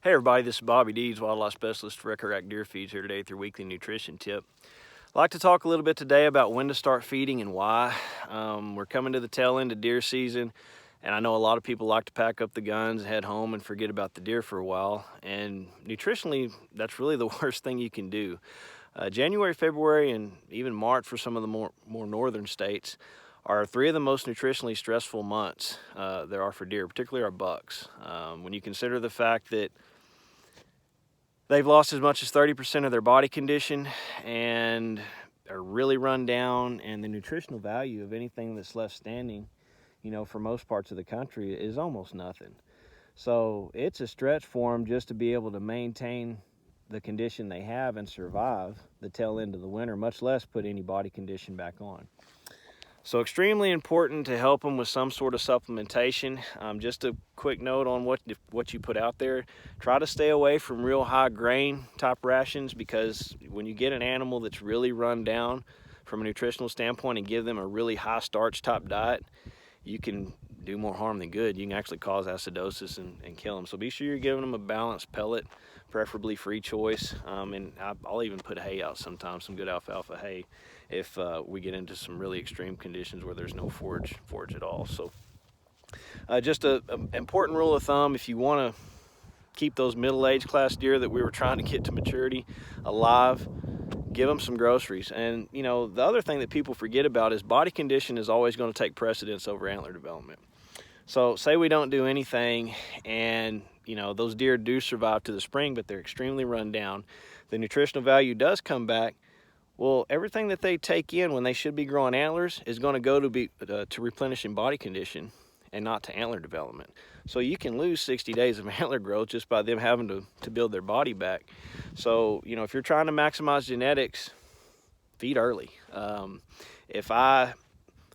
Hey everybody, this is Bobby Deeds, Wildlife Specialist for Record Rack Deer Feeds here today with your weekly nutrition tip. I'd like to talk a little bit today about when to start feeding and why. We're coming to the tail end of deer season, and I know a lot of people like to pack up the guns, head home, and forget about the deer for a while. And nutritionally, that's really the worst thing you can do. January, February, and even March for some of the more northern states are three of the most nutritionally stressful months there are for deer, particularly our bucks. When you consider the fact that they've lost as much as 30% of their body condition and are really run down, and the nutritional value of anything that's left standing, for most parts of the country is almost nothing. So it's a stretch for them just to be able to maintain the condition they have and survive the tail end of the winter, much less put any body condition back on. So extremely important to help them with some sort of supplementation. Just a quick note on what you put out there. Try to stay away from real high grain type rations, because when you get an animal that's really run down from a nutritional standpoint and give them a really high starch type diet, you can do more harm than good. You can actually cause acidosis and kill them. So be sure you're giving them a balanced pellet, preferably free choice. And I'll even put hay out sometimes, some good alfalfa hay, if we get into some really extreme conditions where there's no forage at all. So just a important rule of thumb, if you want to keep those middle-aged class deer that we were trying to get to maturity alive, give them some groceries. And the other thing that people forget about is body condition is always going to take precedence over antler development. So say we don't do anything and those deer do survive to the spring, but they're extremely run down. The nutritional value does come back. Well, everything that they take in when they should be growing antlers is going to go to replenishing body condition and not to antler development. So you can lose 60 days of antler growth just by them having to build their body back. So if you're trying to maximize genetics, feed early. If I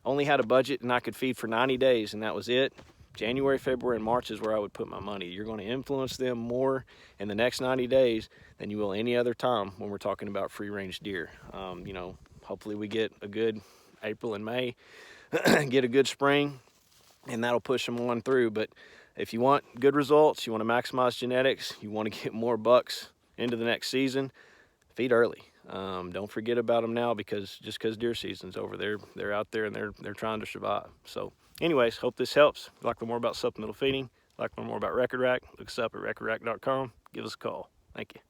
only had a budget and I could feed for 90 days and that was it, January, February, and March is where I would put my money. You're going to influence them more in the next 90 days than you will any other time when we're talking about free-range deer. Hopefully we get a good April and May, get a good spring, and that'll push them on through. But if you want good results, you want to maximize genetics, you want to get more bucks into the next season, feed early. Don't forget about them now, because deer season's over, they're out there and they're trying to survive. So anyways, hope this helps. If you'd like to learn more about supplemental feeding, like to learn more about Record Rack, look us up at recordrack.com. Give us a call. Thank you.